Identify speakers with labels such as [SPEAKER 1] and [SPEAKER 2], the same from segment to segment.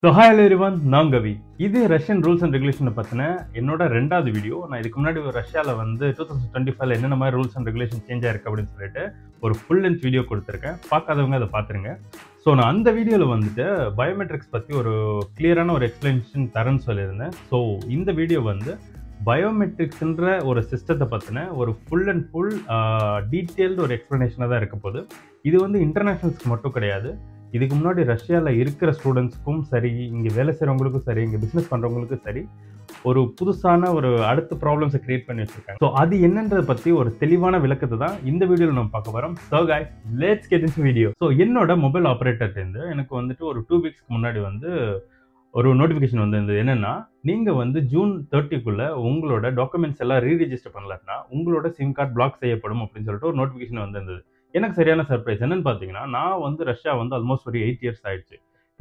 [SPEAKER 1] So hi everyone, நான் கவி. இது Russian rules and ரெகுலேஷனை பற்றின என்னோட ரெண்டாவது வீடியோ. நான் இதுக்கு முன்னாடி ரஷ்யாவில் 2025 என்னென்ன மாதிரி ரூல்ஸ் அண்ட் ரெகுலேஷன் சேஞ்ச் ஆயிருக்கு அப்படின்னு சொல்லிட்டு ஒரு ஃபுல் லென்த் வீடியோ கொடுத்துருக்கேன். பார்க்காதவங்க அதை பார்த்துருங்க. ஸோ நான் அந்த வீடியோவில் பயோமெட்ரிக்ஸ் பற்றி ஒரு கிளியரான ஒரு எக்ஸ்பிளனேஷன் தரேன்னு சொல்லியிருந்தேன். ஸோ இந்த வீடியோ பயோமெட்ரிக்ஸ்ன்ற ஒரு சிஸ்டத்தை பற்றின ஒரு ஃபுல் அண்ட் ஃபுல் டீட்டெயில்டு ஒரு எக்ஸ்பிளனேஷனாக தான் இருக்க போகுது. இது இன்டர்நேஷ்னல்ஸ்க்கு மட்டும் கிடையாது. இதுக்கு முன்னாடி ரஷ்யாவில் இருக்கிற ஸ்டூடெண்ட்ஸ்க்கும் சரி, இங்கே வேலை செய்கிறவங்களுக்கும் சரி, இங்கே பிஸ்னஸ் பண்ணுறவங்களுக்கும் சரி, ஒரு புதுசான ஒரு அடுத்த ப்ராப்ளம்ஸை கிரியேட் பண்ணி வச்சுருக்காங்க. ஸோ அது என்னன்றதை பற்றி ஒரு தெளிவான விளக்கத்தை தான் இந்த வீடியோவில் நம்ம பார்க்க போகிறோம். So guys, let's get into video. So என்னோட மொபைல் ஆப்ரேட்டர்லேருந்து எனக்கு ஒரு 2 வீக்ஸ்க்கு முன்னாடி ஒரு நோட்டிஃபிகேஷன் வந்திருந்தது. என்னன்னா, நீங்கள் ஜூன் 30க்குள்ள உங்களோட டாக்குமெண்ட்ஸ் எல்லாம் ரீரிஜிஸ்டர் பண்ணலன்னா உங்களோட சிம் கார்டு பிளாக் செய்யப்படும் அப்படின்னு சொல்லிட்டு ஒரு நோட்டிஃபிகேஷன் வந்திருந்தது. எனக்கு சரியான சர்ப்ரைஸ். என்னன்னு பார்த்தீங்கன்னா, நான் ரஷ்யா ஆல்மோஸ்ட் ஒரு 8 இயர்ஸ் ஆயிடுச்சு.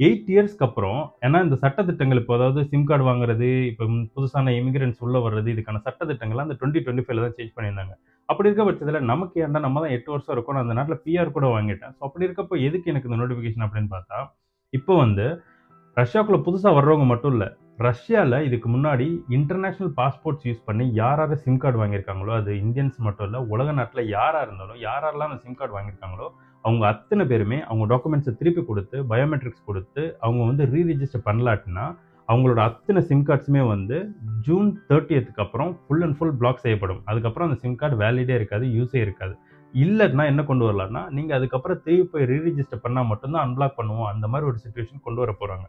[SPEAKER 1] 8 இயர்ஸ்க்கு அப்புறம் ஏன்னா இந்த சட்டத்திட்டங்கள் இப்போ அதாவது சிம் கார்டு வாங்குறது, இப்போ புதுசான இமிகிரன்ஸ் உள்ள வர்றது, இதுக்கான சட்டத்திட்டங்கள் அந்த 2025 தான் சேஞ்ச் பண்ணியிருந்தாங்க. அப்படி இருக்க பட்சத்தில் நமக்கு ஏன்டா நம்ம தான் 8 வருஷம் இருக்கோம், அந்த நாட்டில் பிஆர் கூட வாங்கிட்டேன். ஸோ அப்படி இருக்கப்போ எதுக்கு எனக்கு இந்த நோட்டிஃபிகேஷன் அப்படின்னு பார்த்தா, இப்போ ரஷ்யாவுக்குள்ள புதுசாக வர்றவங்க மட்டும் இல்லை, ரஷ்யாவில் இதுக்கு முன்னாடி இன்டர்நேஷ்னல் பாஸ்போர்ட்ஸ் யூஸ் பண்ணி யார் சிம் கார்டு வாங்கியிருக்காங்களோ, அது இந்தியன்ஸ் மட்டும் இல்லை, உலக நாட்டில் யாராக இருந்தாலும் யாரெல்லாம் அந்த சிம் கார்டு வாங்கியிருக்காங்களோ அவங்க அத்தனை பேருமே அவங்க டாக்குமெண்ட்ஸை திருப்பி கொடுத்து பயோமெட்ரிக்ஸ் கொடுத்து அவங்க ரீரிஜிஸ்டர் பண்ணலாட்டினா அவங்களோட அத்தனை சிம் கார்ட்ஸுமே ஜூன் 30க்கு அப்புறம் ஃபுல் அண்ட் ஃபுல் பிளாக் செய்யப்படும். அதுக்கப்புறம் அந்த சிம் கார்டு வேலிடே இருக்காது, யூஸே இருக்காது. இல்லைன்னா என்ன கொண்டு வரலாம்னா, நீங்கள் அதுக்கப்புறம் திருப்பி போய் ரீரிஜிஸ்டர் பண்ணால் மட்டும்தான் அன்பிளாக் பண்ணுவோம். அந்த மாதிரி ஒரு சிச்சுவேஷன் கொண்டு வர போகிறாங்க.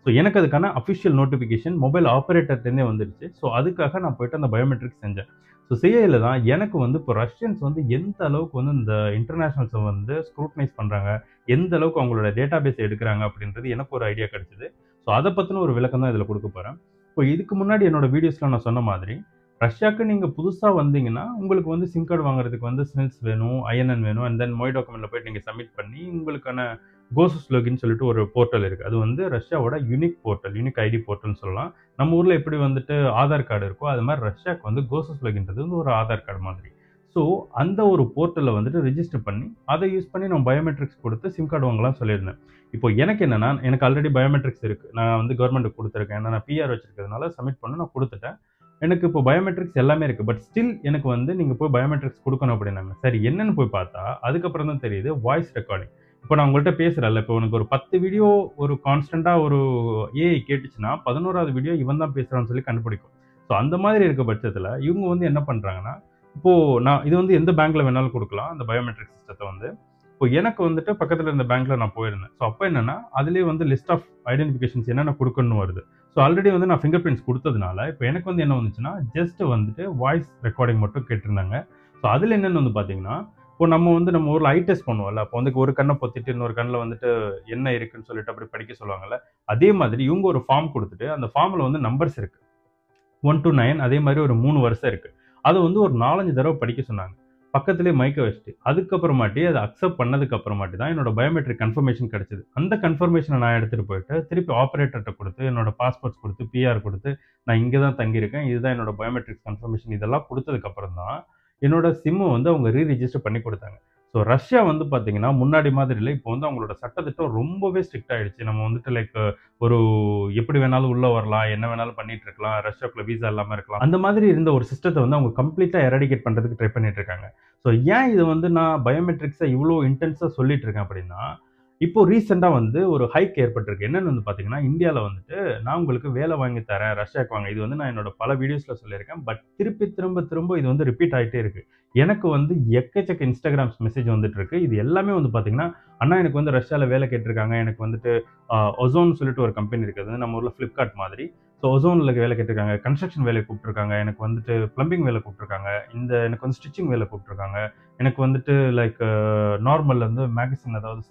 [SPEAKER 1] ஸோ எனக்கு அதுக்கான அஃபிஷியல் நோட்டிஃபிகேஷன் மொபைல் ஆப்ரேட்டர்லேருந்தே வந்துடுச்சு. ஸோ அதுக்காக நான் போயிட்டு அந்த பயோமெட்ரிக்ஸ் செஞ்சேன். ஸோ செய்யல தான் எனக்கு இப்போ ரஷ்யன்ஸ் எந்த அளவுக்கு இந்த இன்டர்நேஷ்னல்ஸை ஸ்க்ரூட்டனைஸ் பண்ணுறாங்க, எந்த அளவுக்கு அவங்களோட டேட்டா பேஸ் எடுக்கிறாங்க அப்படின்றது எனக்கு ஒரு ஐடியா கிடைச்சிது. ஸோ அதை பற்றின ஒரு விளக்கம் தான் இதில் கொடுக்க போகிறேன். இப்போ இதுக்கு முன்னாடி என்னோட வீடியோஸில் நான் சொன்ன மாதிரி, ரஷ்யாவுக்கு நீங்கள் புதுசாக வந்தீங்கன்னா உங்களுக்கு சிம் கார்டு வாங்குறதுக்கு ஸ்மெல்ஸ் வேணும், ஐஎன்என் வேணும். அண்ட் தென் மொய் டாக்குமெண்ட்டில் போய்ட்டு நீங்கள் சப்மிட் பண்ணி உங்களுக்கான கோசஸ் லோகின்னு சொல்லிட்டு ஒரு போர்ட்டல் இருக்குது. அது ரஷ்யாவோட யூனிக் போர்ட்டல், யூனிக் ஐடி போர்ட்டல்னு சொல்லலாம். நம்ம ஊரில் எப்படி ஆதார் கார்டு இருக்கோ அது மாதிரி ரஷ்யாவுக்கு கோசஸ் லோகின்றது ஒரு ஆதார் கார்டு மாதிரி. ஸோ அந்த ஒரு போர்ட்டலில் ரிஜிஸ்டர் பண்ணி அதை யூஸ் பண்ணி நம்ம பயோமெட்ரிக்ஸ் கொடுத்து சிம் கார்டு வாங்கலாம் சொல்லியிருந்தேன். இப்போ எனக்கு என்னென்னா, எனக்கு ஆல்ரெடி பயோமெட்ரிக்ஸ் இருக்குது. நான் கவர்மெண்ட்டுக்கு கொடுத்துருக்கேன். ஏன்னா நான் பிஆர் வச்சிருக்கிறதுனால சப்மிட் பண்ணி நான் கொடுத்துட்டேன். எனக்கு இப்போ பயோமெட்ரிக்ஸ் எல்லாமே இருக்குது. பட் ஸ்டில் எனக்கு நீங்கள் போய் பயோமெட்ரிக்ஸ் கொடுக்கணும் அப்படின்னாங்க. சரி, என்னென்னு போய் பார்த்தா அதுக்கப்புறம் தான் தெரியுது வாய்ஸ் ரெக்கார்டிங். இப்போ நான் உங்கள்கிட்ட பேசுகிறேன்ல, இப்போ உனக்கு ஒரு 10 வீடியோ ஒரு கான்ஸ்டண்ட்டாக ஒரு ஏஐ கேட்டுச்சுன்னா 11வது வீடியோ இவன் தான் பேசுகிறான்னு சொல்லி கண்டுபிடிக்கும். ஸோ அந்த மாதிரி இருக்க பட்சத்தில் இவங்க என்ன பண்ணுறாங்கன்னா, இப்போது நான் இது எந்த பேங்க்கில் வேணாலும் கொடுக்கலாம் அந்த பயோமெட்ரிக் சிஸ்டத்தை. இப்போ எனக்கு பக்கத்தில் இருந்த பேங்க்கில் நான் போயிருந்தேன். ஸோ அப்போ என்னென்னா, அதுலேயே லிஸ்ட் ஆஃப் ஐடென்டிஃபிகேஷன்ஸ் என்னென்ன கொடுக்கணும்னு வருது. ஸோ ஆல்ரெடி நான் ஃபிங்கர் பிரிண்ட்ஸ் கொடுத்ததுனால இப்போ எனக்கு என்ன வந்துச்சுன்னா, ஜஸ்ட் வாய்ஸ் ரெக்கார்டிங் மட்டும் கேட்டிருந்தாங்க. ஸோ அதில் என்னென்னு பார்த்தீங்கன்னா, இப்போ நம்ம ஊரில் ஐ டெஸ்ட் பண்ணுவோம்ல, அப்போ ஒரு கண்ணை பொத்திட்டு இன்னொரு கண்ணில் என்ன இருக்குன்னு சொல்லிட்டு அப்படி படிக்க சொல்லுவாங்கல்ல, அதே மாதிரி இவங்க ஒரு ஃபார்ம் கொடுத்துட்டு அந்த ஃபார்மில் நம்பர்ஸ் இருக்குது 1 to 9. அதே மாதிரி ஒரு 3 வருஷம் இருக்குது. அதை ஒரு 4-5 தடவை படிக்க சொன்னாங்க. பக்கத்துலேயே மைக்கை வச்சுட்டு அதுக்கப்புறமாட்டி அதை அக்செப்ட் பண்ணதுக்கு அப்புறமாட்டி தான் என்னோட பயோமெட்ரிக் கன்ஃபர்மேஷன் கிடைச்சிது. அந்த கன்ஃபர்மேஷனை நான் எடுத்துகிட்டு போயிட்டு திருப்பி ஆப்ரேட்டர்கிட்ட கொடுத்து என்னோட பாஸ்போர்ட்ஸ் கொடுத்து பிஆர் கொடுத்து நான் இங்கே தான் தங்கியிருக்கேன், இதுதான் என்னோட பயோமெட்ரிக்ஸ் கன்ஃபர்மேஷன், இதெல்லாம் கொடுத்ததுக்கப்புறம் தான் என்னோட சிம்மை அவங்க ரீரிஜிஸ்டர் பண்ணி கொடுத்தாங்க. ஸோ ரஷ்யா பார்த்தீங்கன்னா முன்னாடி மாதிரி இல்லை. இப்போ அவங்களோட சட்டத்திட்டம் ரொம்பவே ஸ்ட்ரிக்ட் ஆகிடுச்சு. நம்ம லைக் ஒரு எப்படி வேணாலும் உள்ளே வரலாம், என்ன வேணாலும் பண்ணிட்டு இருக்கலாம், ரஷ்யாவுக்குள்ள வீசா இல்லாமல் இருக்கலாம். அந்த மாதிரி இருந்த ஒரு சிஸ்டத்தை அவங்க கம்ப்ளீட்டாக எரடிகேட் பண்ணுறதுக்கு ட்ரை பண்ணிட்டு இருக்காங்க. ஸோ ஏன் இது நான் பயோமெட்ரிக்ஸை இவ்வளோ இன்டென்ஸாக சொல்லிட்டு இருக்கேன் அப்படின்னா, இப்போ ரீசெண்டாக ஒரு ஹைக் ஏற்பட்டிருக்கு. என்னென்னு பார்த்தீங்கன்னா, இந்தியாவில் நான் உங்களுக்கு வேலை வாங்கி தரேன் ரஷ்யாவுக்கு வாங்க. இது நான் என்னோட பல வீடியோஸில் சொல்லியிருக்கேன். பட் திரும்ப இது ரிப்பீட் ஆகிட்டே இருக்குது. எனக்கு எக்கச்சக்க இன்ஸ்டாகிராம்ஸ் மெசேஜ் வந்துட்டு இருக்கு. இது எல்லாமே பார்த்தீங்கன்னா, அண்ணா எனக்கு ரஷ்யாவில் வேலை கேட்டிருக்காங்க. எனக்கு ஒசோன் சொல்லிட்டு ஒரு கம்பெனி இருக்குது, நம்ம ஊரில் ஃப்ளிப்கார்ட் மாதிரி. ஸோ ஒசோனில் வேலை கேட்டிருக்காங்க, கன்ஸ்ட்ரக்ஷன் வேலை கூப்பிட்ருக்காங்க, எனக்கு ப்ளம்பிங் வேலை கூப்பிட்ருக்காங்க, எனக்கு ஸ்டிச்சிங் வேலை கூப்பிட்ருக்காங்க, எனக்கு லைக் நார்மல் மேகசின், அதாவது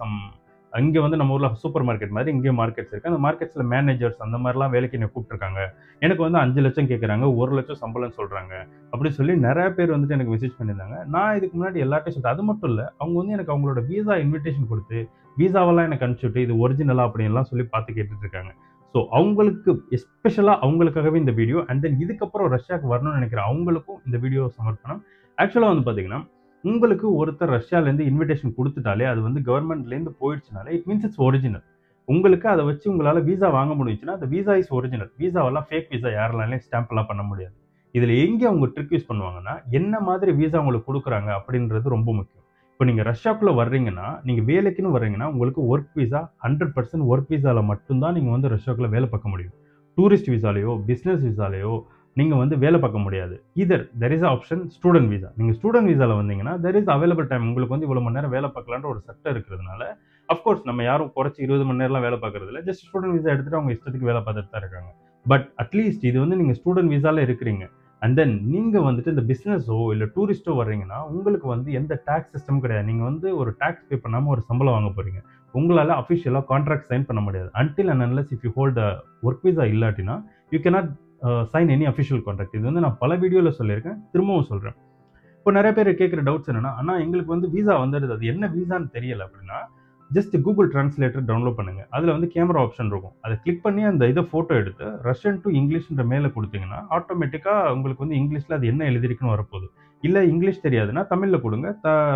[SPEAKER 1] இங்கே நம்ம ஊரில் சூப்பர் மார்க்கெட் மாதிரி இங்கேயும் மார்க்கெட்ஸ் இருக்குது. அந்த மார்க்கெட்ஸில் மேனேஜர்ஸ் அந்த மாதிரிலாம் வேலைக்கு என்னை கூப்பிட்ருக்காங்க. எனக்கு 5 லட்சம் கேட்குறாங்க, 1 லட்சம் சம்பளம்னு சொல்கிறாங்க அப்படி சொல்லி நிறைய பேர் எனக்கு மெசேஜ் பண்ணியிருந்தாங்க. நான் இதுக்கு முன்னாடி எல்லார்ட்டையும் சொல்லிட்டு, அது மட்டும் இல்லை, அவங்க எனக்கு அவங்களோட வீசா இன்விடேஷன் கொடுத்து வீசாவெல்லாம் எனக்கு அனுப்பிச்சுட்டு இது ஒரிஜினலாக அப்படின்லாம் சொல்லி பார்த்து கேட்டுட்டு இருக்காங்க. ஸோ அவங்களுக்கு எஸ்பெஷலாக அவங்களுக்காகவே இந்த வீடியோ. அண்ட் தென் இதுக்கப்புறம் ரஷ்யாவுக்கு வரணும்னு நினைக்கிற அவங்களுக்கும் இந்த வீடியோ சமர்ப்பணம். ஆக்சுவலாக பார்த்தீங்கன்னா, உங்களுக்கு ஒருத்தர் ரஷ்யாலேருந்து இன்விடேஷன் கொடுத்துட்டாலே அது கவர்மெண்ட்லேருந்து போயிடுச்சுனாலே இட் மீன்ஸ் இட்ஸ் ஒரிஜினல். உங்களுக்கு அதை வச்சு உங்களால் வீசா வாங்க முடிஞ்சுன்னா அந்த வீசா இஸ் ஒரிஜினல். வீசாவெல்லாம் ஃபேக் வீசா யாராலையும் ஸ்டாம்ப்லாம் பண்ண முடியாது. இதில் எங்கே அவங்க ட்ரிக் யூஸ் பண்ணுவாங்கன்னா, என்ன மாதிரி வீசா உங்களுக்கு கொடுக்குறாங்க அப்படின்றது ரொம்ப முக்கியம். இப்போ நீங்கள் ரஷ்யாக்குள்ளே வர்றீங்கன்னா, நீங்கள் வேலைக்குன்னு வர்றீங்கன்னா, உங்களுக்கு ஒர்க் வீசா 100% ஒர்க் வீசாவில் மட்டும்தான் நீங்கள் வந்து ரஷ்யாக்குள்ளே வேலை பார்க்க முடியும். டூரிஸ்ட் வீசாலையோ பிஸ்னஸ் வீசாலையோ நீங்கள் வந்து வேலை பார்க்க முடியாது. இதர் there is option student visa. நீங்கள் ஸ்டூடெண்ட் வீசாவில் வந்தீங்கன்னா தெர் இஸ் அவைலபிள் டைம். உங்களுக்கு வந்து இவ்வளோ மணி நேரம் வேலை பார்க்கலான்ற ஒரு சட்டம் இருக்கிறதுனால, அஃப்கோர்ஸ் நம்ம யாரும் குறைச்சி 20 மணி நேரம்லாம் வேலை பார்க்கறது இல்லை. ஜஸ்ட் ஸ்டூடெண்ட் வீசா எடுத்துட்டு அவங்க இஷ்டத்துக்கு வேலை பார்த்துட்டு தான் இருக்காங்க. பட் அட்லீஸ்ட் இது வந்து நீங்கள் ஸ்டூடெண்ட் வீசாவில் இருக்கிறீங்க. அண்ட் தென் நீங்கள் வந்துட்டு இந்த பிஸ்னஸோ இல்லை டூரிஸ்ட்டோ வர்றீங்கன்னா, உங்களுக்கு வந்து எந்த டாக்ஸ் சிஸ்டம் கிடையாது. நீங்கள் வந்து ஒரு டாக்ஸ் பே பண்ணாமல் ஒரு சம்பளம் வாங்க போகிறீங்க. உங்களால் அஃபிஷியலாக கான்ட்ராக்ட் சைன் பண்ண முடியாது. Until and unless if you hold a work visa இல்லாட்டினா you cannot sign any official contract. இது வந்து நான் பல வீடியோவில் சொல்லியிருக்கேன், திரும்பவும் சொல்கிறேன். இப்போ நிறைய பேர் கேட்குற டவுட்ஸ் என்னன்னா, ஆனால் எங்களுக்கு வந்து வீசா வந்துடுது, அது என்ன வீசான்னு தெரியல அப்படின்னா, ஜஸ்ட் கூகுள் டிரான்ஸ்லேட்டர் டவுன்லோட் பண்ணுங்க. அதில் வந்து கேமரா ஆப்ஷன் இருக்கும். அதை கிளிக் பண்ணி அந்த இதை ஃபோட்டோ எடுத்து ரஷ்யன் டு இங்கிலீஷ்ன்ற மேலே கொடுத்தீங்கன்னா ஆட்டோமேட்டிக்காக உங்களுக்கு வந்து இங்கிலீஷில் அது என்ன எழுதிருக்குன்னு வரப்போகுது. இல்லை இங்கிலீஷ் தெரியாதுன்னா தமிழில் கொடுங்க,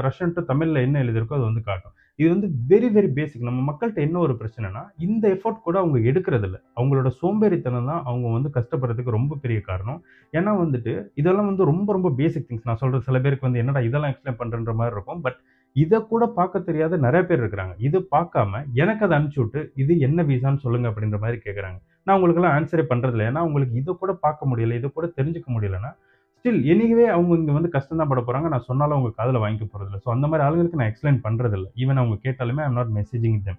[SPEAKER 1] ரஷ்யன் டு தமிழில் என்ன எழுதிருக்கோ அது வந்து காட்டும். இது வந்து வெரி வெரி பேசிக். நம்ம மக்கள்கிட்ட என்ன ஒரு பிரச்சனைனா, இந்த எஃபோர்ட் கூட அவங்க எடுக்கிறது இல்லை. அவங்களோட சோம்பேறித்தனம் தான் அவங்க வந்து கஷ்டப்படுறதுக்கு ரொம்ப பெரிய காரணம். ஏன்னா வந்துட்டு இதெல்லாம் வந்து ரொம்ப ரொம்ப பேசிக் திங்ஸ். நான் சொல்றது சில பேருக்கு வந்து என்னடா இதெல்லாம் எக்ஸ்பிளைன் பண்றன்ற மாதிரி இருக்கும். பட் இதை கூட பார்க்க தெரியாத நிறைய பேர் இருக்கிறாங்க. இது பார்க்காம எனக்கு அதை அனுப்பிச்சு விட்டு இது என்ன வீசான்னு சொல்லுங்க அப்படின்ற மாதிரி கேட்குறாங்க. நான் உங்களுக்கெல்லாம் ஆன்சரே பண்றதில்லை. ஏன்னா உங்களுக்கு இதை கூட பார்க்க முடியல, இதை கூட தெரிஞ்சுக்க முடியலன்னா ஸ்டில் எனிவே அவங்க இங்கே வந்து கஷ்டம் தான் பட போகிறாங்க. நான் சொன்னாலும் அவங்க காதில் வாங்கிக்க போகிறதில்ல. ஸோ அந்த மாதிரி ஆளுங்களுக்கு நான் எக்ஸ்பிளைன் பண்ணுறதில்ல. ஈவன் அவங்க கேட்டாலுமே I'm not messaging them.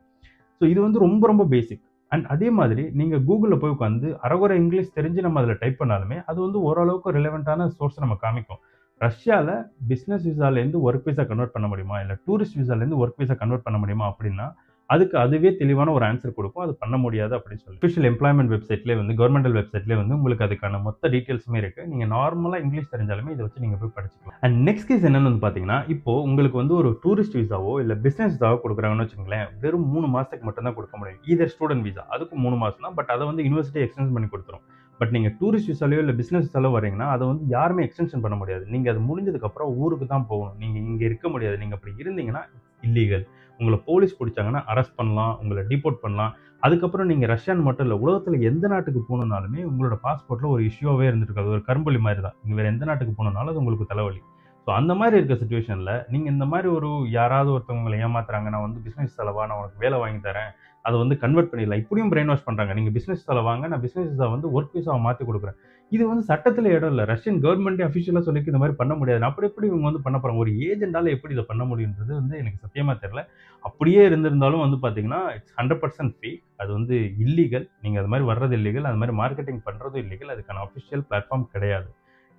[SPEAKER 1] So இது வந்து ரொம்ப ரொம்ப பேசிக். அண்ட் அதே மாதிரி நீங்கள் கூகுளில் போய் உட்காந்து அரைகுறை இங்கிலீஷ் தெரிஞ்சு நம்ம அதில் டைப் பண்ணாலுமே அது வந்து ஓரளவுக்கு ரிலவெண்ட்டான சோர்ஸ் நம்ம காமிக்கும். ரஷ்யாவில் பிஸ்னஸ் விசாலேருந்து ஒர்க் வீசா கன்வெர்ட் பண்ண முடியுமா, இல்லை டூரிஸ்ட் விசாலேருந்து ஒர்க் வீசா கன்வெர்ட் பண்ண முடியுமா அப்படின்னா அதுக்கு அதுவே தெளிவான ஒரு ஆன்சர் கொடுக்கும். அது பண்ண முடியாது அப்படின்னு சொல்லி அஃபிஷியல் எம்ப்ளாய்மெண்ட் வெப்சைட்லேயே வந்து கவர்மெண்டல் வெப்சைட்லேயே வந்து உங்களுக்கு அதுக்கான மொத்த டீட்டெயில்ஸுமே இருக்குது. நீங்கள் நார்மலாக இங்கிலீஷ் தெரிஞ்சாலுமே இதை வச்சு நீங்கள் போய் படிச்சுக்கலாம். அண்ட் நெக்ஸ்ட் கேஸ் என்னன்னு வந்து பார்த்தீங்கன்னா, இப்போ உங்களுக்கு வந்து ஒரு டூரிஸ்ட் விசாவோ இல்லை பிஸ்னஸ் விசாவோ கொடுக்குறாங்கன்னு வச்சுங்களேன், வெறும் 3 மாதத்துக்கு மட்டும் தான் கொடுக்க முடியும். இதர் ஸ்டூடெண்ட் விசா அதுக்கும் 3 மாதம் தான். பட் அதை வந்து யூனிவர்சிட்டி எக்ஸ்டென்ஷன் பண்ணி கொடுத்துரும். பட் நீங்கள் டூரிஸ்ட் விசாலையோ இல்லை பிஸ்னஸ் விசாலோ வரீங்கன்னா அதை வந்து யாருமே எக்ஸ்டென்ஷன் பண்ண முடியாது. நீங்கள் அது முடிஞ்சதுக்கப்புறம் ஊருக்கு தான் போகணும். நீங்கள் இங்கே இருக்க முடியாது. நீங்கள் அப்படி இருந்தீங்கன்னா இல்லீகல். உங்களை போலீஸ் பிடிச்சாங்கன்னா அரெஸ்ட் பண்ணலாம், உங்களை டிபோர்ட் பண்ணலாம். அதுக்கப்புறம் நீங்கள் ரஷ்யான் மட்டும் இல்லை, உலகத்தில் எந்த நாட்டுக்கு போகணுன்னாலுமே உங்களோட பாஸ்போர்ட்டில் ஒரு இஷ்யூவே இருந்துருக்காது. ஒரு கரும்புலி மாதிரி தான். நீங்கள் வேறு எந்த நாட்டுக்கு போகணுன்னாலும் அது உங்களுக்கு தலைவலி. ஸோ அந்த மாதிரி இருக்க சுச்சுவேஷனில் நீங்கள் இந்த மாதிரி ஒரு யாராவது ஒருத்தவங்களை ஏமாத்துறாங்க, நான் வந்து பிஸ்னஸ் செலவா நான் உனக்கு வேலை வாங்கி தரேன், அதை வந்து கன்வெர்ட் பண்ணிடலாம், இப்படியும் பிரெயின் வாஷ் பண்ணுறாங்க. நீங்கள் பிஸ்னஸ் விசாவில் வாங்க, நான் பிஸ்னஸ் விசா வந்து ஒர்க் விசாவை மாற்றி கொடுக்குறேன். இது வந்து சட்டத்தில் இடம் இல்லை. ரஷ்யன் கவர்மெண்ட்டே அஃபிஷியலாக சொல்லி இந்த மாதிரி பண்ண முடியாது. அப்படி எப்படி இவங்க வந்து பண்ண போகிறாங்க? ஒரு ஏஜெண்டால் எப்படி இதை பண்ண முடியுன்றது வந்து எனக்கு சத்தியமாக தெரியல. அப்படியே இருந்திருந்தாலும் வந்து பார்த்தீங்கன்னா இட்ஸ் 100% ஃபேக். அது வந்து இல்லீகல். நீங்கள் அது மாதிரி வர்றது இல்லீகல். அது மாதிரி மார்க்கெட்டிங் பண்ணுறதும் இல்லீகல். அதுக்கான அஃபிஷியல் பிளாட்ஃபார்ம் கிடையாது.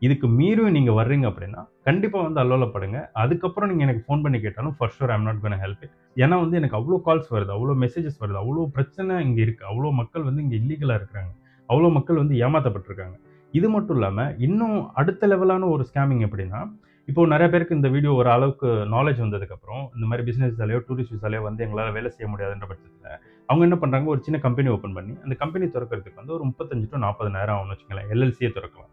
[SPEAKER 1] இதுக்கு மீறியும் நீங்கள் வர்றீங்க அப்படின்னா கண்டிப்பாக வந்து அல்லோலப்படுங்க. அதுக்கப்புறம் நீங்கள் எனக்கு ஃபோன் பண்ணி கேட்டாலும் for sure I'm not gonna help it. ஏன்னா வந்து எனக்கு அவ்வளோ கால்ஸ் வருது, அவ்வளோ மெசேஜஸ் வருது, அவ்வளோ பிரச்சனை இங்கே இருக்குது, அவ்வளோ மக்கள் வந்து இங்கே இல்லீகலாக இருக்கிறாங்க, அவ்வளோ மக்கள் வந்து ஏமாற்றப்பட்டிருக்காங்க. இது மட்டும் இல்லாமல் இன்னும் அடுத்த லெவலான ஒரு ஸ்கேமிங் எப்படின்னா, இப்போ நிறைய பேருக்கு இந்த வீடியோ ஒரு அளவுக்கு நாலேஜ் வந்ததுக்கப்புறம் இந்த மாதிரி பிஸ்னஸ் விசாலையோ டூரிஸ்ட் விசாலையோ வந்து எங்களால் வேலை செய்ய முடியாதுன்ற பட்சத்தில் அவங்க என்ன பண்ணுறாங்க, ஒரு சின்ன கம்பெனி ஓப்பன் பண்ணி அந்த கம்பெனி திறக்கிறதுக்கு வந்து ஒரு 35 to 40 நேரம் ஆகும்னு வச்சுக்கோங்களேன். எல்எல்சியே திறக்கலாம்.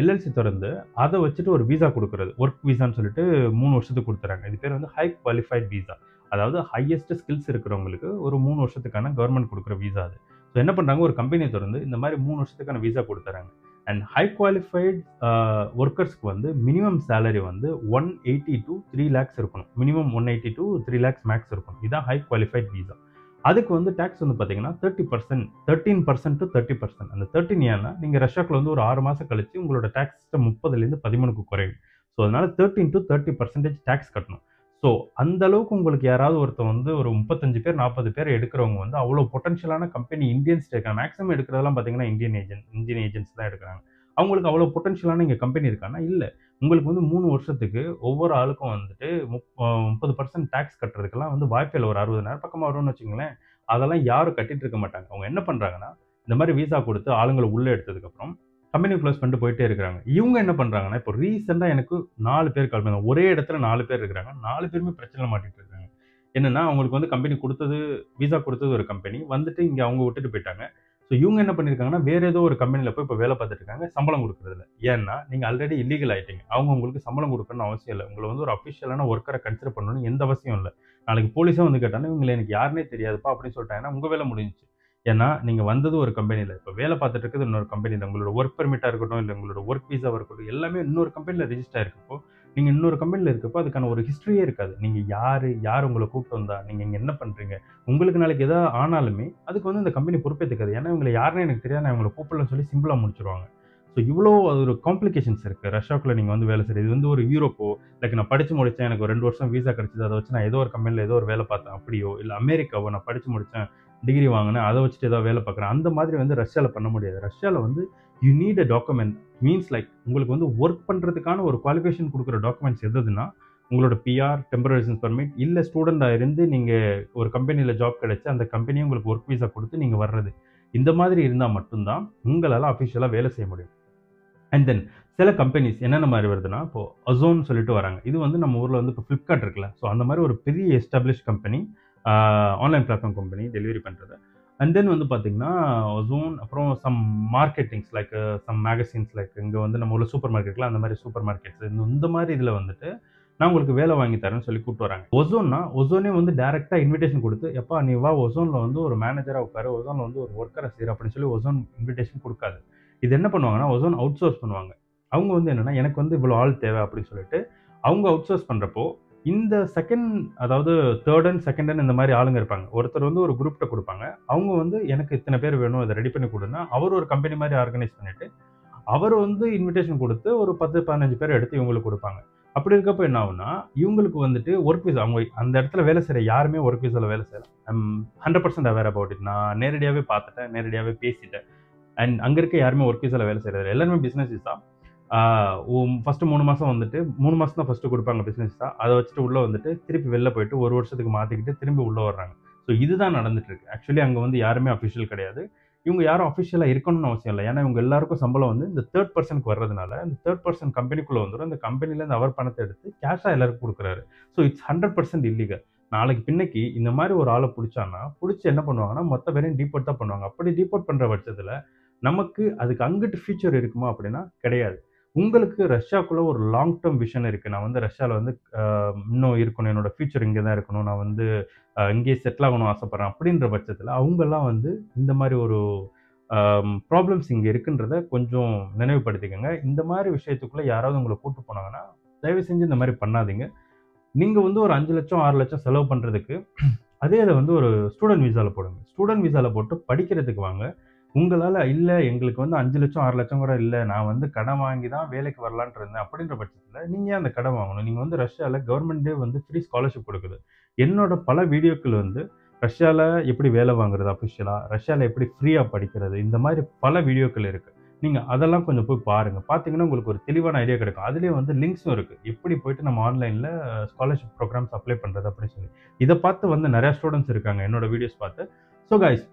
[SPEAKER 1] எல்எல்சி திறந்து அதை வச்சுட்டு ஒரு வீசா கொடுக்குறது, ஒர்க் வீசான்னு சொல்லிட்டு 3 வருஷத்துக்கு கொடுத்துறாங்க. இது பேர் வந்து ஹை குவாலிஃபைட் வீசா. அதாவது ஹையஸ்ட் ஸ்கில்ஸ் இருக்கிறவங்களுக்கு ஒரு 3 வருஷத்துக்கான கவர்மெண்ட் கொடுக்குற வீசா அது. ஸோ என்ன பண்ணுறாங்க, ஒரு கம்பெனியை திறந்து இந்த மாதிரி 3 வருஷத்துக்கான வீசா கொடுத்துறாங்க. அண்ட் ஹை குவாலிஃபைட் ஒர்க்கர்ஸ்க்கு வந்து மினிமம் சேலரி வந்து 180 to 3 lakhs இருக்கணும். மினிமம் 180 to 3 lakhs மேக்ஸ் இருக்கணும். இதுதான் ஹை குவாலிஃபைட் வீசா. அதுக்கு வந்து டேக்ஸ் வந்து பார்த்தீங்கன்னா 13% to 30%. அந்த 13 ஏன்னா நீங்கள் ரஷ்யாக்குள்ள வந்து ஒரு 6 மாதம் கழிச்சு உங்களோட டேக்ஸ் சிஸ்டம் 30லேருந்து 13க்கு குறையும். ஸோ அதனால 13 to 30% டேக்ஸ் கட்டணும். ஸோ அந்த அளவுக்கு உங்களுக்கு யாராவது ஒருத்தர் வந்து ஒரு 35 பேர் 40 பேர் எடுக்கிறவங்க வந்து அவ்வளோ பொட்டன்ஷியலான கம்பெனி இந்தியன்ஸ் இருக்காங்க. மேக்ஸிமம் எடுக்கிறதெல்லாம் பார்த்தீங்கன்னா இந்தியன் ஏஜென்ட்ஸ் தான் எடுக்கிறாங்க. அவங்களுக்கு அவ்வளோ பொட்டன்ஷியலான இங்கே கம்பெனி இருக்கான்னா இல்லை. உங்களுக்கு வந்து 3 வருஷத்துக்கு ஒவ்வொரு ஆளுக்கும் வந்துட்டு 30% டேக்ஸ் கட்டுறதுக்கெல்லாம் வந்து வாய்ப்பு இல்லை. ஒரு 60,000 பக்கமாக வரும்னு வச்சுங்களேன். அதெல்லாம் யாரும் கட்டிட்டு இருக்க மாட்டாங்க. அவங்க என்ன பண்ணுறாங்கன்னா, இந்த மாதிரி வீசா கொடுத்து ஆளுங்களை உள்ளே எடுத்ததுக்கப்புறம் கம்பெனி க்ளோஸ் பண்ணிட்டு போயிட்டே இருக்கிறாங்க. இவங்க என்ன பண்ணுறாங்கன்னா, இப்போ ரீசெண்டாக எனக்கு 4 பேர் கால் பண்ணாங்க. ஒரே இடத்துல 4 பேர் இருக்கிறாங்க. 4 பேருமே பிரச்சனை மாட்டிட்டு இருக்காங்க. என்னன்னா, அவங்களுக்கு வந்து கம்பெனி கொடுத்தது, வீசா கொடுத்தது ஒரு கம்பெனி, வந்துட்டு இங்கே அவங்க விட்டுட்டு போயிட்டாங்க. ஸோ இவங்க என்ன பண்ணியிருக்காங்கன்னா, வேற ஏதோ ஒரு கம்பெனியில் போய் இப்போ வேலை பார்த்துட்டு இருக்காங்க. சம்பளம் கொடுக்குறதில்ல. ஏன்னா நீங்கள் ஆல்ரெடி இல்லீகல் ஆகிட்டீங்க. அவங்க உங்களுக்கு சம்பளம் கொடுக்கணும்னு அவசியம் இல்லை. உங்களை வந்து ஒரு அஃபிஷியலான ஒர்க்கரை கன்சிடர் பண்ணணும்னு எந்த அவசியம் இல்லை. நாளைக்கு போலீஸே வந்து கேட்டாங்கன்னா, இவங்கள எனக்கு யாருன்னே தெரியாதுப்பா அப்படின்னு சொல்லிட்டாங்கன்னா, உங்க வேலை முடிஞ்சுச்சு. ஏன்னா, நீங்க வந்தது ஒரு கம்பெனில. இப்ப வேலை பார்த்துட்டு இருக்கிறது இன்னொரு கம்பெனில. உங்களோட வொர்க் பெர்மிட்டா இருக்கட்டும், இல்ல உங்களோட வொர்க் விசாவா இருக்கட்டும், எல்லாமே இன்னொரு கம்பெனில ரிஜிஸ்டர் ஆயிருக்கப்போ, நீங்க இன்னொரு கம்பெனில இருக்கப்போ, அதுக்கான ஒரு ஹிஸ்டரியே இருக்காது. நீங்க யாரு? யார் உங்கள கூப்பிட்டு வந்தா? நீங்க இங்க என்ன பண்றீங்க? உங்களுக்கு நாளைக்கு ஏதாவது ஆனாலுமே, அதுக்கு வந்து இந்த கம்பெனி பொறுப்பேத்துக்காது. ஏன்னா, இவங்கள யாருன்னே எனக்கு தெரியாது. நான் இவங்கள கூப்பிடலன்னு சொல்லி சிம்பிளா முடிச்சுருவாங்க. ஸோ இவ்வளோ அது ஒரு காம்ப்ளிகேஷன்ஸ் இருக்கு. ரஷ்யாக்குள்ள நீங்க வந்து வேலை செய்றது. இது வந்து ஒரு யூரோப்போ, லைக் நான் படிச்சு முடிச்சேன். எனக்கு ஒரு 2 வருஷம் விசா கிடைச்சது. அத வச்சு நான் ஏதோ ஒரு கம்பெனில ஏதோ ஒரு வேலை பார்த்தேன். அப்படியோ, இல்ல அமெரிக்காவோ நான் படிச்சு முடிச்சேன். டிகிரி வாங்குனேன். அத வச்சுட்டு ஏதாவது வேலை பார்க்குறேன். அந்த மாதிரி வந்து ரஷ்யால பண்ண முடியாது. ரஷ்யால வந்து you need a document. Means like உங்களுக்கு வந்து வொர்க் பண்றதுக்கான ஒரு குவாலிஃபிகேஷன் குடுக்குற டாக்குமெண்ட்ஸ் எதுன்னா, உங்களோட பிஆர், டெம்பரரி ரெசிடென்ஸ் பெர்மிட், இல்ல ஸ்டூடெண்ட்டா இருந்து நீங்க ஒரு கம்பெனில ஜாப் கிடைச்சு, அந்த கம்பெனியே உங்களுக்கு வொர்க் விசா குடுத்து நீங்க வர்றது. இந்த மாதிரி இருந்தா மட்டும் தான் உங்களால அஃபிஷியலா வேலை செய்ய முடியும். அண்ட் தென் சில கம்பெனிஸ் என்னென்ன மாரி வருதுன்னா, இப்போ அசோன் சொல்லிட்டு வராங்க. இது வந்து நம்ம ஊர்ல வந்து இப்போ Flipkart இருக்குல்ல. ஸோ அந்த மாரி ஒரு பெரிய எஸ்டாப்ளிஷ்ட் கம்பெனி. ஆ ஆன்லைன் பிளாட்ஃபார்ம் கம்பெனி டெலிவரி பண்றது. அண்ட் தென் வந்து பார்த்தீங்கன்னா, அசோன் அப்புறம் some marketings like some magazines like இங்க வந்து நம்ம ஊர்ல சூப்பர் மார்க்கெட்ல அந்த மாரி சூப்பர் மார்க்கெட்ஸ் இந்த மாரி இதுல வந்துட்டு, நான் உங்களுக்கு வேலை வாங்கி தரேன்னு சொல்லி கூட்டு வராங்க. ஒசோனே வந்து டைரக்ட்டா இன்விடேஷன் குடுத்து, "எப்பா நீ வா ஒசோன்ல வந்து ஒரு மேனேஜரா உட்காரு. ஒசோன்ல வந்து ஒரு வொர்க்கரா சேரு" அப்படின்னு சொல்லி ஒசோன் இன்விடேஷன் குடுக்காது. இது என்ன பண்ணுவாங்கன்னா, ஒசோன் அவுட்சோர்ஸ் பண்ணுவாங்க. அவங்க வந்து என்னன்னா, எனக்கு வந்து இவ்வளோ ஆள் தேவை அப்படின்னு சொல்லிட்டு, அவங்க அவுட்சோர்ஸ் பண்றப்போ, இந்த செகண்ட் அதாவது 3 அண்ட் செகண்ட் அண்ட் இந்த மாரி ஆளுங்க இருப்பாங்க. ஒருத்தர் வந்து ஒரு குரூப்ட்ட குடுப்பாங்க. அவங்க வந்து எனக்கு இத்தன பேர் வேணும். இத ரெடி பண்ணி குடுன்னா, அவர் ஒரு கம்பெனி மாரி ஆர்கனைஸ் பண்ணிட்டு, அவரு வந்து இன்விடேஷன் குடுத்து ஒரு 10, 15 பேர எடுத்து இவங்களுக்கு குடுப்பாங்க. அப்படி இருக்கப்ப என்ன ஆகும்னா, இவங்களுக்கு வந்துட்டு வொர்க் விசா அவங்க அந்த இடத்துல வேலை செய்ற யாருமே வொர்க் விசால வேலை செய்யல. 100% அவேர் அபௌட் இட். நான் நேரடியாவே பார்த்துட்டேன். நேரடியாவே பேசிட்டேன். அண்ட் அங்க இருக்க யாருமே ஒர்க் விசால வேலை செய்றது இல்ல. எல்லாருமே பிசினஸ் விசா. ஆ ஃபர்ஸ்ட் 3 மாசம் வந்துட்டு 3 மாசம் தான் ஃபர்ஸ்ட் குடுப்பாங்க பிசினஸ் விசா. அத வச்சுட்டு உள்ள வந்துட்டு திருப்பி வெளில போயிட்டு 1 வருஷத்துக்கு மாத்திக்கிட்டு திரும்பி உள்ள வர்றாங்க. ஸோ இதுதான் நடந்துட்டு இருக்கு. ஆக்சுவலி அங்க வந்து யாருமே அஃபிஷியல் கிடையாது. இவங்க யாரும் அஃபிஷியலா இருக்கணும்னு அவசியம் இல்ல. ஏன்னா இவங்க எல்லாருக்கும் சம்பளம் வந்து இந்த 3 பெர்சனுக்கு வர்றதுனால, இந்த 3 பெர்சன் கம்பெனிக்குள்ள வந்துரும். இந்த கம்பெனில இருந்து அவர் பணத்த எடுத்து கேஷா எல்லாருக்கும் குடுக்குறாரு. So it's 100% illegal. நாளைக்கு பின்னைக்கு இந்த மாரி ஒரு ஆள புடிச்சான்னா, புடிச்சு என்ன பண்ணுவாங்கன்னா, மொத்த பேரையும் டீபோர்ட் தான் பண்ணுவாங்க. அப்படி டீபோர்ட் பண்ற பட்சத்துல நமக்கு அதுக்கு அங்கிட்டு ஃபியூச்சர் இருக்குமா அப்படின்னா கிடையாது. உங்களுக்கு ரஷ்யாக்குள்ள ஒரு லாங் டெர்ம் விஷன் இருக்கு. நான் வந்து ரஷ்யால வந்து அ இன்னும் இருக்கணும். என்னோட ஃபியூச்சர் இங்க தான் இருக்கணும். நான் வந்து இங்கேயே செட்டில் ஆகணும்னு ஆசைப்படுறேன். அப்படின்ற பட்சத்தில அவங்கலாம் வந்து இந்த மாரி ஒரு ப்ராப்ளம்ஸ் இங்க இருக்குன்றத கொஞ்சம் நினைவுபடுத்திக்கங்க. இந்த மாரி விஷயத்துக்குள்ள யாராவது உங்கள கூட்டு போனாங்கன்னா, தயவு செஞ்சு இந்த மாரி பண்ணாதீங்க. நீங்க வந்து ஒரு 5,00,000 6,00,000 செலவு பண்றதுக்கு அதே இத வந்து ஒரு ஸ்டூடண்ட் விசால போடுங்க. ஸ்டூடண்ட் விசால போட்டு படிக்கிறதுக்கு வாங்க. உங்களால இல்ல எங்களுக்கு வந்து 5,00,000 6,00,000 கூட இல்ல. நான் வந்து கடன் வாங்கி தான் வேலைக்கு வரலான்ட்டு இருந்தேன். அப்படின்ற பட்சத்தில நீங்க ஏன் அந்த கடன் வாங்கணும்? நீங்க வந்து ரஷ்யால கவர்மெண்ட்டே வந்து ஃப்ரீ ஸ்காலர்ஷிப் குடுக்குது. என்னோட பல வீடியோக்கள் வந்து ரஷ்யால எப்படி வேலை வாங்குறது அஃபிஷியலா, ரஷ்யால எப்படி ஃப்ரீயா படிக்கிறது, இந்த மாரி பல வீடியோக்கள் இருக்கு. நீங்க அதெல்லாம் கொஞ்சம் போய் பாருங்க. பார்த்தீங்கன்னா, உங்களுக்கு ஒரு தெளிவான ஐடியா கிடைக்கும். அதிலேயே வந்து லிங்க்ஸும் இருக்கு. எப்படி போயிட்டு நம்ம ஆன்லைன்ல ஸ்காலர்ஷிப் ப்ரோகிராம்ஸ் அப்ளை பண்றது அப்படின்னு சொல்லி. இத பார்த்து வந்து நெறைய ஸ்டூடண்ட்ஸ் இருக்காங்க. என்னோட வீடியோஸ் பார்த்து. ஸோ காய்ஸ்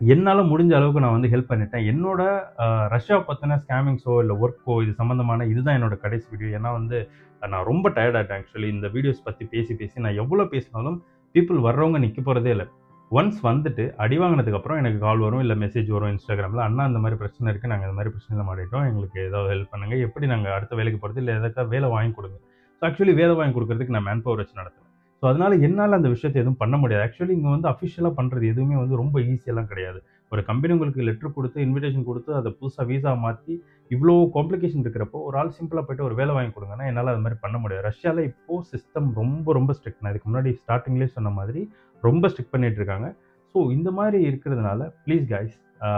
[SPEAKER 1] என்னால முடிஞ்ச அளவுக்கு நான் வந்து ஹெல்ப் பண்ணிட்டேன். என்னோட அ ரஷ்யா பத்தின ஸ்கேமிங்ஸோ, இல்ல ஒர்க்கோ இது சம்மந்தமான இதுதான் என்னோட கடைசி வீடியோ. ஏன்னா வந்து நான் ரொம்ப டயர்ட் ஆயிட்டேன் ஆக்சுவலி. இந்த வீடியோஸ் பத்தி பேசி, பேசி நான் எவ்வளோ பேசினாலும் பீப்பிள் வர்றவங்க நிக்க போறதே இல்ல. ஒன்ஸ் வந்துட்டு அடி வாங்குனதுக்கு அப்புறம் எனக்கு கால் வரும், இல்ல மெசேஜ் வரும் Instagramல. "அண்ணா இந்த மாரி பிரச்சனை இருக்கு. நாங்க இந்த மாரி பிரச்சனையில மாட்டிட்டோம். எங்களுக்கு ஏதாவது ஹெல்ப் பண்ணுங்க. எப்படி நாங்க அடுத்த வேலைக்கு போறது? இல்ல எதுக்காவது வேலை வாங்கி குடுங்க." ஸோ ஆக்சுவலி வேலை வாங்கி குடுக்குறதுக்கு நான் மேன் பவர் வச்சு நடத்துவேன். ஸோ அதனால என்னால அந்த விஷயத்த எதுவும் பண்ண முடியாது. ஆக்சுவலி இங்க வந்து அஃபிஷியலா பண்றது எதுவுமே வந்து ரொம்ப ஈஸியாலாம் கிடையாது. ஒரு கம்பெனி உங்களுக்கு லெட்டர் குடுத்து, இன்விடேஷன் குடுத்து, அத புதுசா விசா மாத்தி, இவ்ளோ காம்ப்ளிகேஷன் இருக்கிறப்போ, ஒரு ஆள் சிம்பிளா போயிட்டு ஒரு வேலை வாங்கி குடுங்கன்னா, என்னால அது மாரி பண்ண முடியாது. ரஷ்யால இப்போ சிஸ்டம் ரொம்ப, ரொம்ப ஸ்ட்ரிக்ட். நான் இதுக்கு முன்னாடி ஸ்டார்ட்டிங்லயே சொன்ன மாதிரி, ரொம்ப ஸ்ட்ரிக்ட் பண்ணிட்டு இருக்காங்க. ஸோ இந்த மாரி இருக்கிறதுனால, ப்ளீஸ் காய்ஸ் ஆ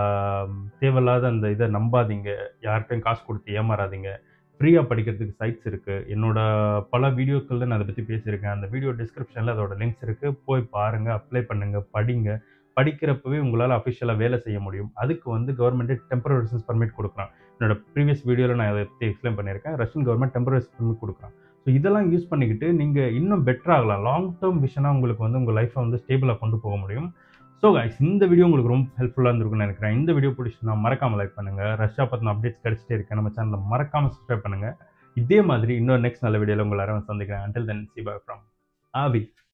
[SPEAKER 1] தேவையில்லாத அந்த இத நம்பாதீங்க. யார்ட்டயும் காசு குடுத்து ஏமாறாதீங்க. ஃப்ரீயா படிக்கிறதுக்கு சைட்ஸ் இருக்கு. என்னோட பல வீடியோக்கள்ல நான் அத பத்தி பேசியிருக்கேன். அந்த வீடியோ டிஸ்கிரிப்ஷன்ல அதோட லிங்க்ஸ் இருக்கு. போய் பாருங்க, அப்ளை பண்ணுங்க, படிங்க. படிக்கிறப்பவே உங்களால அஃபிஷியலா வேலை செய்ய முடியும். அதுக்கு வந்து கவர்மெண்ட்டே டெம்பரரி ரெசிடென்ஸ் பெர்மிட் குடுக்குறான். என்னோட ப்ரீவியஸ் வீடியோல நான் இத பத்தி எக்ஸ்பிளைன் பண்ணியிருக்கேன். Russian government temporary residence permit குடுக்குறான். ஸோ இதெல்லாம் யூஸ் பண்ணிக்கிட்டு நீங்க இன்னும் பெட்டர் ஆகலாம். லாங் டெர்ம் விஷனா உங்களுக்கு வந்து உங்க லைஃப்ப வந்து ஸ்டேபிளா கொண்டு போக முடியும். ஸோ காய்ஸ் இந்த வீடியோ உங்களுக்கு ரொம்ப ஹெல்ப்ஃபுல்லா இருந்திருக்கும்னு நெனைக்கிறேன். இந்த வீடியோ புடிச்சுச்சுனா மறக்காம லைக் பண்ணுங்க. ரஷ்யா பத்தின அப்டேட்ஸ் கிடைச்சிட்டே இருக்கு. நம்ம சேனல மறக்காம சப்ஸ்கிரைப் பண்ணுங்க. இதே மாதிரி இன்னொரு நெக்ஸ்ட் நல்ல வீடியோல உங்கள எல்லாரையும் சந்திக்கிறேன். Until then C by from ஆவி.